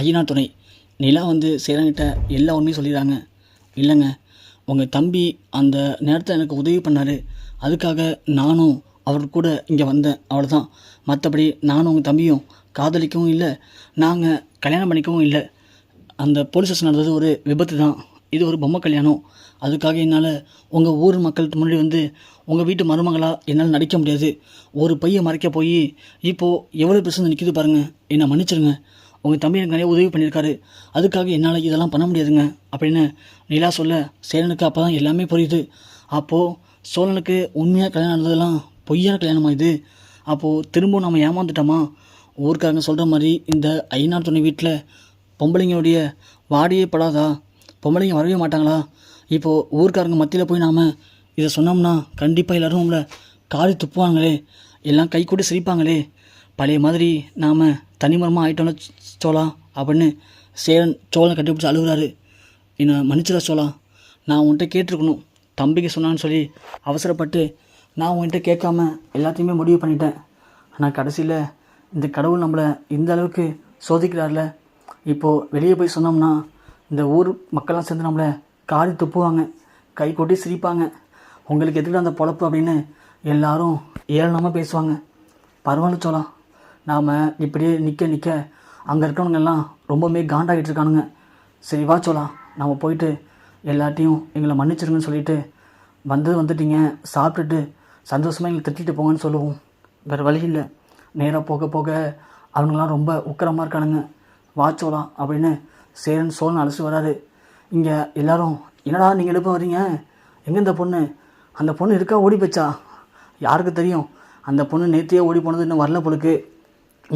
ஐயனார் துணை நிலா வந்து சேரன்கிட்ட எல்லா உண்மையும் சொல்லிடுறாங்க. இல்லைங்க, உங்கள் தம்பி அந்த நேரத்தில் எனக்கு உதவி பண்ணார், அதுக்காக நானும் அவர் கூட இங்கே வந்தேன், அவ்வளோதான். மற்றபடி நானும் உங்கள் தம்பியும் காதலிக்கவும் இல்லை, நாங்கள் கல்யாணம் பண்ணிக்கவும் இல்லை. அந்த போலீஸ் ஸ்டேஷன் நடந்தது ஒரு விபத்து தான், இது ஒரு பொம்மை கல்யாணம். அதுக்காக என்னால் உங்கள் ஊர் மக்களுக்கு முன்னாடி வந்து உங்கள் வீட்டு மருமகளாக என்னால் நடிக்க முடியாது. ஒரு பையை மறைக்க போய் இப்போது எவ்வளோ பிரச்சனை நிற்கிது பாருங்கள், என்னை மன்னிச்சிருங்க. உங்கள் தம்பி எனக்கு நிறைய உதவி பண்ணியிருக்காரு, அதுக்காக என்னால் இதெல்லாம் பண்ண முடியாதுங்க அப்படின்னு நிலா சொல்ல சேரனுக்கு அப்போ தான் எல்லாமே புரியுது. அப்போது சோழனுக்கு உண்மையாக கல்யாணம் நடந்ததெல்லாம் பொய்யான கல்யாணமா இது? அப்போது திரும்பவும் நம்ம ஏமாந்துட்டோமா? ஊருக்காரங்க சொல்கிற மாதிரி இந்த ஐயனார் துணை வீட்டில் பொம்பளைங்களுடைய வாடியே படாதா? பொம்பளைங்க வரவே மாட்டாங்களா? இப்போது ஊருக்காரங்க மத்தியில் போய் நாம் இதை சொன்னோம்னா கண்டிப்பாக எல்லோரும் நம்மளை காரி துப்புவாங்களே, எல்லாம் கை கூட்டி சிரிப்பாங்களே. பழைய மாதிரி நாம் தனிமரமாக ஆகிட்டோம்ல சோழா அப்படின்னு சேரன் சோழனை கட்டிப்பிடிச்சி அழுகுறாரு. என்னை மன்னிச்சிட சோழா, நான் உன்கிட்ட கேட்டிருக்கணும், தம்பிக்கு சொன்னான்னு சொல்லி அவசரப்பட்டு நான் உன்கிட்ட கேட்காம எல்லாத்தையுமே முடிவு பண்ணிட்டேன். ஆனால் கடைசியில் இந்த கடவுள் நம்மளை இந்த அளவுக்கு சோதிக்கிறார்ல. இப்போது வெளியே போய் சொன்னோம்னா இந்த ஊர் மக்கள்லாம் சேர்ந்து நம்மளை காரி துப்புவாங்க, கை கொட்டி சிரிப்பாங்க. உங்களுக்கு எதுக்கு அந்த பொழப்பு அப்படின்னு எல்லாரும் ஏளனமாக பேசுவாங்க. பரவாயில்ல சோழா, நாம் இப்படியே நிற்க நிற்க அங்கே இருக்கிறவங்கெல்லாம் ரொம்பவுமே காண்டாகிட்டு இருக்கானுங்க. சரி வா சோழா, நம்ம போயிட்டு எல்லாத்தையும் எங்களை மன்னிச்சிருங்கன்னு சொல்லிவிட்டு வந்துட்டீங்க, சாப்பிட்டுட்டு சந்தோஷமாக எங்களை திட்டிட்டு போங்கன்னு சொல்லுவோம். வேறு வழி இல்லை. நேராக போக போக அவங்களாம் ரொம்ப உக்கரமாக இருக்கானுங்க. வா சோழா அப்படின்னு சேரன் சோழன் அழைச்சிட்டு வராரு. இங்கே எல்லோரும் என்னடா நீங்கள் எழுப்ப வரீங்க, எங்கே இந்த பொண்ணு? அந்த பொண்ணு இருக்கா ஓடி போச்சா? யாருக்கு தெரியும், அந்த பொண்ணு நேற்றையே ஓடி போனது இன்னும் வரல பொழுக்கு.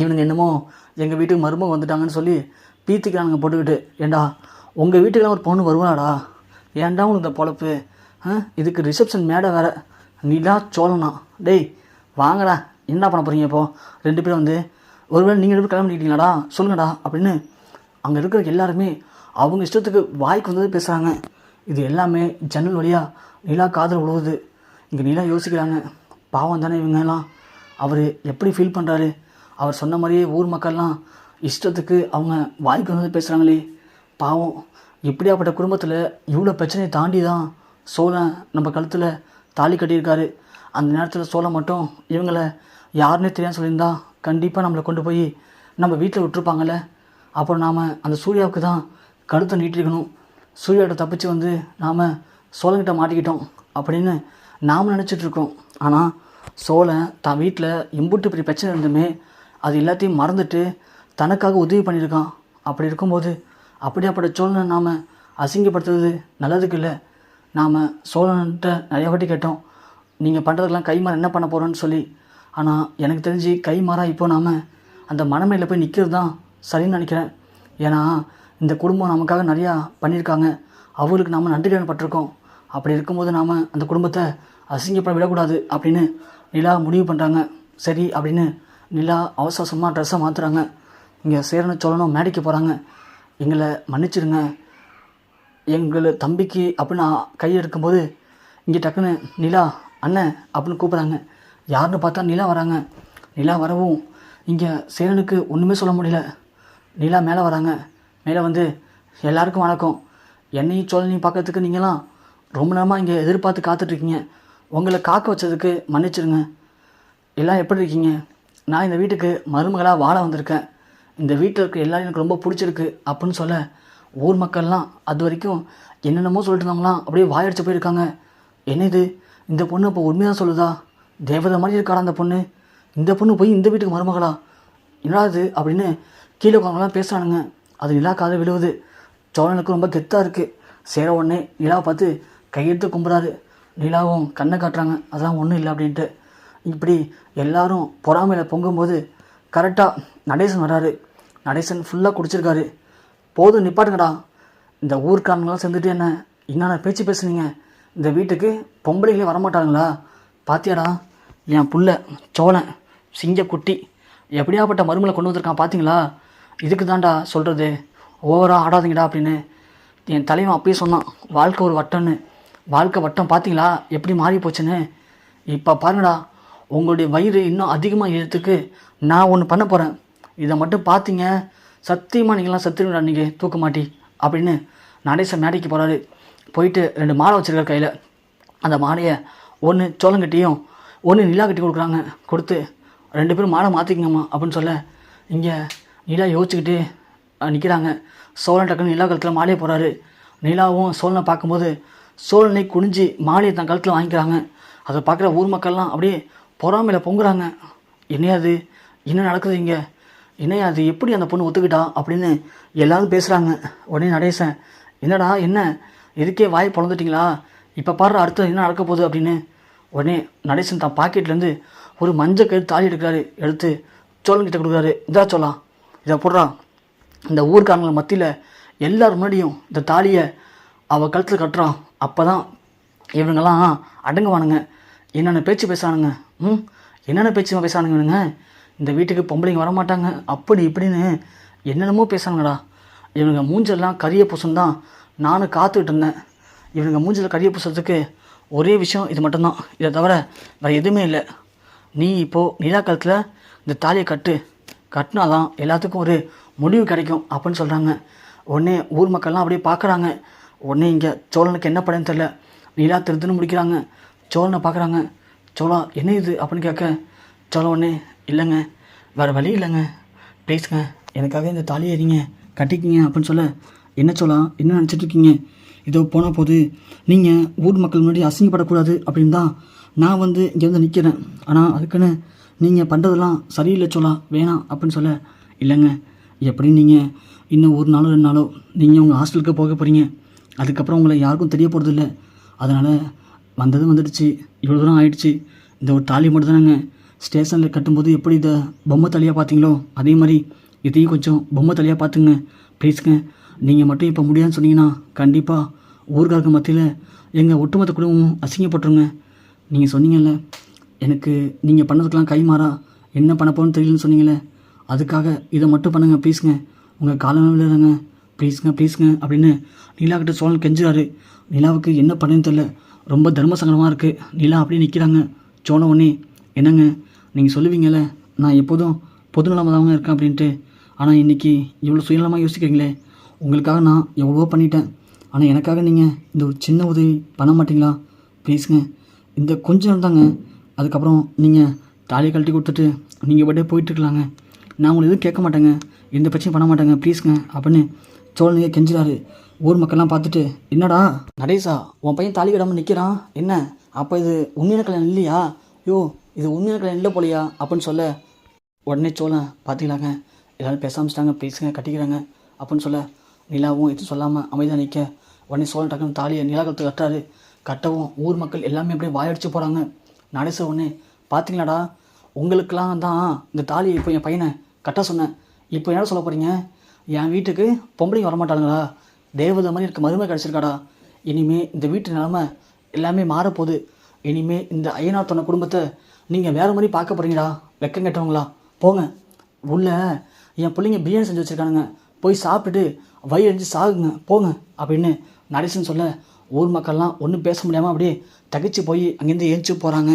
இவனுங்க என்னமோ எங்கள் வீட்டுக்கு மருமக வந்துட்டாங்கன்னு சொல்லி பீத்திக்கிறானுங்க போட்டுக்கிட்டு. ஏண்டா உங்கள் வீட்டுக்கெல்லாம் ஒரு பொண்ணு வருவாடா? ஏன்டா உனக்கு இந்த பொழப்பு? இதுக்கு ரிசப்ஷன் மேடை வேறு. நீலா சோழனா? டேய் வாங்கடா, என்ன பண்ண போகிறீங்க இப்போது? ரெண்டு பேரும் வந்து ஒருவேளை நீங்கள் ரெண்டு பேரும் கல்யாணம் பண்ணிக்கிட்டீங்களாடா, சொல்லுங்கடா அப்படின்னு அங்கே இருக்கிற எல்லாருமே அவங்க இஷ்டத்துக்கு வாய்க்கு வந்தது பேசுகிறாங்க. இது எல்லாமே ஜன்னல் வழியாக நிலா காதல் உழுவுது. இங்கே நிலா யோசிக்கிறாங்க, பாவம் தானே இவங்கெல்லாம், அவர் எப்படி ஃபீல் பண்ணுறாரு? அவர் சொன்ன மாதிரியே ஊர் மக்கள்லாம் இஷ்டத்துக்கு அவங்க வாய்க்கு வந்தது பேசுகிறாங்களே, பாவம். இப்படியாப்பட்ட குடும்பத்தில் இவ்வளோ பிரச்சனையை தாண்டி தான் சோழன் நம்ம கழுத்தில் தாலி கட்டியிருக்காரு. அந்த நேரத்தில் சோழன் மட்டும் இவங்களை யாருன்னே தெரியாமல் சொல்லியிருந்தா கண்டிப்பாக நம்மளை கொண்டு போய் நம்ம வீட்டில் விட்டுருப்பாங்கள்ல. அப்புறம் நாம் அந்த சூர்யாவுக்கு தான் கழுத்தை நீட்டிருக்கணும். சூர்யாவோட தப்பிச்சு வந்து நாம் சோழன்கிட்ட மாட்டிக்கிட்டோம் அப்படின்னு நாம் நினச்சிட்ருக்கோம். ஆனால் சோழன் தான் வீட்டில் இம்புட்டு இப்படி பிரச்சனை இருந்துமே அது எல்லாத்தையும் மறந்துட்டு தனக்காக உதவி பண்ணியிருக்கான். அப்படி இருக்கும்போது அப்படியாப்பட்ட சோழனை நாம் அசிங்கப்படுத்துறது நல்லதுக்கு இல்லை. நாம் சோழன்கிட்ட நிறைய வாட்டி கேட்டோம், நீங்கள் பண்ணுறதுக்கெல்லாம் கைமாற என்ன பண்ண போகிறோன்னு சொல்லி. ஆனால் எனக்கு தெரிஞ்சு கைமாறாக இப்போ நாம் அந்த மனமையில் போய் நிற்கிறது தான் சரின்னு நினைக்கிறேன். ஏன்னா இந்த குடும்பம் நமக்காக நிறையா பண்ணியிருக்காங்க, அவங்களுக்கு நாம் நன்றி கடன் பட்டிருக்கோம். அப்படி இருக்கும்போது நாம் அந்த குடும்பத்தை அசிங்கப்பட விடக்கூடாது அப்படின்னு நிலா முடிவு பண்ணுறாங்க. சரி அப்படின்னு நிலா அவசரமாக ட்ரெஸ்ஸை மாற்றுறாங்க. இங்கே சேரன சோழனும் மேடைக்கு போகிறாங்க. எங்களை மன்னிச்சிடுங்க, எங்களை தம்பிக்கு அப்படின்னு கை எடுக்கும்போது இங்கே டக்குன்னு நிலா அண்ணன் அப்படின்னு கூப்பிட்றாங்க. யாருன்னு பார்த்தா நிலா வராங்க. நிலா வரவும் இங்கே சேரனுக்கு ஒன்றுமே சொல்ல முடியல. நிலா மேலே வராங்க. மேலே வந்து எல்லாருக்கும் வணக்கம், என்னையும் சோழனையும் பார்க்கறதுக்கு நீங்களாம் ரொம்ப நேரமாக இங்கே எதிர்பார்த்து காத்துட்ருக்கீங்க, உங்களை காக்க வச்சதுக்கு மன்னிச்சிடுங்க. எல்லாம் எப்படி இருக்கீங்க? நான் இந்த வீட்டுக்கு மருமகளாக வாழ வந்திருக்கேன், இந்த வீட்டில் இருக்க எல்லோரும் எனக்கு ரொம்ப பிடிச்சிருக்கு அப்படின்னு சொல்ல ஊர் மக்கள்லாம் அது வரைக்கும் என்னென்னமோ சொல்லிட்டு இருந்தாங்களாம், அப்படியே வாயடிச்சு போயிருக்காங்க. என்னது இந்த பொண்ணு இப்போ உண்மையாக சொல்லுதா? தேவதை மாதிரி இருக்காடா அந்த பொண்ணு, இந்த பொண்ணு போய் இந்த வீட்டுக்கு மருமகளா? என்னடாது அப்படின்னு கீழே உட்காங்கலாம் பேசுகிறானுங்க. அது நிலா காதில் விழுவுது. சோழனுக்கு ரொம்ப கெத்தாக இருக்குது. சேர உடனே நிலாவை பார்த்து கையெடுத்து கும்புறாரு. நிலாவும் கண்ணை காட்டுறாங்க, அதெல்லாம் ஒன்றும் இல்லை அப்படின்ட்டு. இப்படி எல்லாரும் பொறாமையில் பொங்கும்போது கரெக்டாக நடேசன் வராரு. நடேசன் ஃபுல்லாக குடிச்சிருக்காரு. போதும் நிப்பாட்டுங்கடா, இந்த ஊர்க்காரங்களாம் சேர்ந்துட்டு என்னென்ன பேச்சு பேசுனீங்க? இந்த வீட்டுக்கு பொம்பளைகளே வரமாட்டாங்களா? பாத்தியாடா என் புள்ள சோழன் சிங்கக்குட்டி எப்படியாப்பட்ட மருமலை கொண்டு வந்திருக்கான் பார்த்தீங்களா? இதுக்கு தான்டா சொல்கிறது, ஓவராக ஆடாதீங்கடா அப்படின்னு. என் தலைவன் அப்பயே சொன்னான், வாழ்க்கை ஒரு வட்டம்னு. வாழ்க்கை வட்டம் பார்த்தீங்களா எப்படி மாறி போச்சுன்னு? இப்போ பாருங்கடா, உங்களுடைய வயிறு இன்னும் அதிகமாக இழுத்துக்கு நான் ஒன்று பண்ண போகிறேன். இதை மட்டும் பார்த்தீங்க, சத்தியமாக நீங்களாம் செத்துருங்கடா நீங்கள் தூக்க மாட்டி அப்படின்னு நடேசன் மேடைக்கு போகிறாரு. போயிட்டு 2 மாலை வச்சுருக்கார் கையில். அந்த மாலையை ஒன்று சோளங்கட்டியும் ஒன்று நிலா கட்டி கொடுக்குறாங்க. கொடுத்து 2 பேரும் மாலை மாற்றிக்கங்கம்மா அப்படின்னு சொல்ல இங்கே நிலா யோசிச்சுக்கிட்டு நிற்கிறாங்க. சோழன் டக்குன்னு நிலா கழுத்தில் மாலையை போகிறாரு. நிலாவும் சோழனை பார்க்கும்போது சோழனை குனிஞ்சு மாலையை தன் கழுத்தில் வாங்கிக்கிறாங்க. அதை பார்க்குற ஊர் மக்கள்லாம் அப்படியே பொறாமையில் பொங்குறாங்க. என்னையாது என்ன நடக்குது இங்கே, என்னையாது எப்படி அந்த பொண்ணு ஒத்துக்கிட்டா அப்படின்னு எல்லாரும் பேசுகிறாங்க. உடனே நடேசன் என்னடா என்ன இதுக்கே வாய் பொழந்துட்டிங்களா, இப்போ பாடுற அடுத்தது என்ன நடக்க போகுது அப்படின்னு உடனே நடேசன் தான் பாக்கெட்லேருந்து ஒரு மஞ்சள் கயிறு தாலி எடுக்கிறாரு. எடுத்து சோழன்கிட்ட கொடுக்குறாரு. இதா சொல்லலாம், இதை போடுறா, இந்த ஊர்க்காரங்கள மத்தியில் எல்லாரும் முன்னாடியும் இந்த தாலியை அவள் கழுத்தில் கட்டுறான். அப்போ தான் இவனுங்கெல்லாம் அடங்குவானுங்க. என்னென்ன பேச்சு பேசுகிறானுங்க, என்னென்ன பேச்சு பேசுகிறானுங்க, இந்த வீட்டுக்கு பொம்பளைங்க வரமாட்டாங்க அப்படி இப்படின்னு என்னென்னமோ பேசுகிறானுங்கடா. இவனுங்க மூஞ்செல்லாம் கரிய பூசம் தான் நானும் காத்துக்கிட்டு இருந்தேன். இவனுங்க மூஞ்சில் கரிய பூசத்துக்கு ஒரே விஷயம் இது மட்டும்தான், இதை தவிர வேறு எதுவுமே இல்லை. நீ இப்போது நிலா காலத்தில் இந்த தாலியை கட்டினாதான் எல்லாத்துக்கும் ஒரு முடிவு கிடைக்கும் அப்படின்னு சொல்கிறாங்க. உடனே ஊர் மக்கள்லாம் அப்படியே பார்க்குறாங்க. உடனே இங்கே சோழனுக்கு என்ன படன்னு தெரில. நிலா திருத்துன்னு முடிக்கிறாங்க. சோழனை பார்க்குறாங்க. சோழா என்ன இது அப்படின்னு கேட்க சோழன் உடனே இல்லைங்க வேறு வழி இல்லைங்க, ப்ளீஸுங்க எனக்காக இந்த தாலியை நீங்கள் கட்டிக்கிங்க அப்படின்னு சொல்ல என்ன சோழா என்ன நினச்சிட்ருக்கீங்க, இதோ போனால் போது நீங்கள் ஊர் மக்கள் முன்னாடி அசிங்கப்படக்கூடாது அப்படின்னு தான் நான் இங்கே நிற்கிறேன். ஆனால் அதுக்குன்னு நீங்கள் பண்ணுறதெல்லாம் சரியில்லை சோழா வேணாம் அப்படின்னு சொல்ல இல்லைங்க எப்படி நீங்கள் இன்னும் 1 நாளோ 2 நாளோ நீங்கள் உங்கள் ஹாஸ்டலுக்கு போக போகிறீங்க. அதுக்கப்புறம் உங்களை யாருக்கும் தெரிய போகிறது இல்லை. அதனால் வந்துடுச்சு, இவ்வளோ தூரம் ஆயிடுச்சு. இந்த ஒரு தாலி மட்டும் தானேங்க ஸ்டேஷனில் கட்டும்போது எப்படி இதை பொம்மை தலையாக பார்த்தீங்களோ அதே மாதிரி இதையும் கொஞ்சம் பொம்மை தலையாக பார்த்துங்க ப்ளீஸுங்க. நீங்கள் மட்டும் இப்போ முடியாதுன்னு சொன்னீங்கன்னா கண்டிப்பாக ஊர்காரங்க மத்தியில் எங்கள் ஒட்டுமொத்த குடும்பமும் அசிங்கப்பட்டுருங்க. நீங்கள் சொன்னீங்கல்ல எனக்கு நீங்கள் பண்ணதுக்கெலாம் கைமாறா என்ன பண்ண போகணும்னு தெரியலன்னு சொன்னீங்களே, அதுக்காக இதை மட்டும் பண்ணுங்கள் ப்ளீஸுங்க, உங்கள் காலம் விழுறங்க ப்ளீஸுங்க அப்படின்னு நிலாக்கிட்ட சோழன் கெஞ்சுறாரு. நிலாவுக்கு என்ன பண்ணுன்னு தெரில, ரொம்ப தர்ம சங்கடமாக இருக்குது. நிலா அப்படியே நிற்கிறாங்க. சோழ உடனே என்னங்க நீங்கள் சொல்லுவீங்கள்ல நான் எப்போதும் பொதுநலமாக தாங்க இருக்கேன் அப்படின்ட்டு, ஆனால் இன்றைக்கி இவ்வளோ சுயநலமாக யோசிக்கிறீங்களே, உங்களுக்காக நான் எவ்வளவோ பண்ணிட்டேன், ஆனால் எனக்காக நீங்கள் இந்த ஒரு சின்ன உதவி பண்ண மாட்டிங்களா ப்ளீஸுங்க, இந்த கொஞ்ச நேரம் தாங்க, அதுக்கப்புறம் நீங்கள் தாலியை கழட்டி கொடுத்துட்டு நீங்கள் பட்டே போயிட்டுருக்கலாங்க, நான் உங்களை எதுவும் கேட்க மாட்டேங்க, எந்த பிரச்சனையும் பண்ண மாட்டேங்க ப்ளீஸுங்க அப்படின்னு சோழனையே கெஞ்சுறாரு. ஊர் மக்கள்லாம் பார்த்துட்டு என்னடா நடேசா உன் பையன் தாலி கட்டாமல் நிற்கிறான் என்ன, அப்போ இது உண்மையான கல்யாணம் இல்லையா, இது உண்மையான கல்யாணம் இல்லை போலையா அப்படின்னு சொல்ல உடனே சோழன் பார்த்துக்கலாங்க எல்லோரும் பேச ஆரம்பிச்சிட்டாங்க. ப்ளீஸுங்க கட்டிக்கிறாங்க அப்படின்னு சொல்ல நிலாவும் எதுவும் சொல்லாமல் அமைதியாக நிற்க உடனே சோழன் டக்குன்னு தாலியை நிலா கழுத்து கட்டுறாரு. கட்டவும் ஊர் மக்கள் எல்லாமே அப்படியே வாயடிச்சு போகிறாங்க. நடேச உடனே பார்த்தீங்களாடா உங்களுக்கெல்லாம் தான் இந்த தாலியை இப்போ என் பையனை கட்ட சொன்னேன், இப்போ என்ன சொல்ல போகிறீங்க, என் வீட்டுக்கு பொம்பளைங்க வரமாட்டாளுங்களா, தேவதை மாதிரி இருக்க மருமை கிடச்சிருக்காடா, இனிமேல் இந்த வீட்டு நிலமை எல்லாமே மாறப்போகுது, இனிமேல் இந்த ஐயனார் தொன்ன குடும்பத்தை நீங்கள் வேறு மாதிரி பார்க்க போகிறீங்களா, வெக்கம் கெட்டவங்களா, போங்க உள்ள என் பிள்ளைங்க பிரியாணி செஞ்சு வச்சுருக்கானுங்க, போய் சாப்பிட்டுட்டு வயிறு எரிஞ்சு சாகுங்க போங்க அப்படின்னு நடேசன் சொல்ல ஊர் மக்கள்லாம் ஒன்றும் பேச முடியாமல் அப்படியே தகைச்சு போய் அங்கேருந்து ஏஞ்சி போகிறாங்க.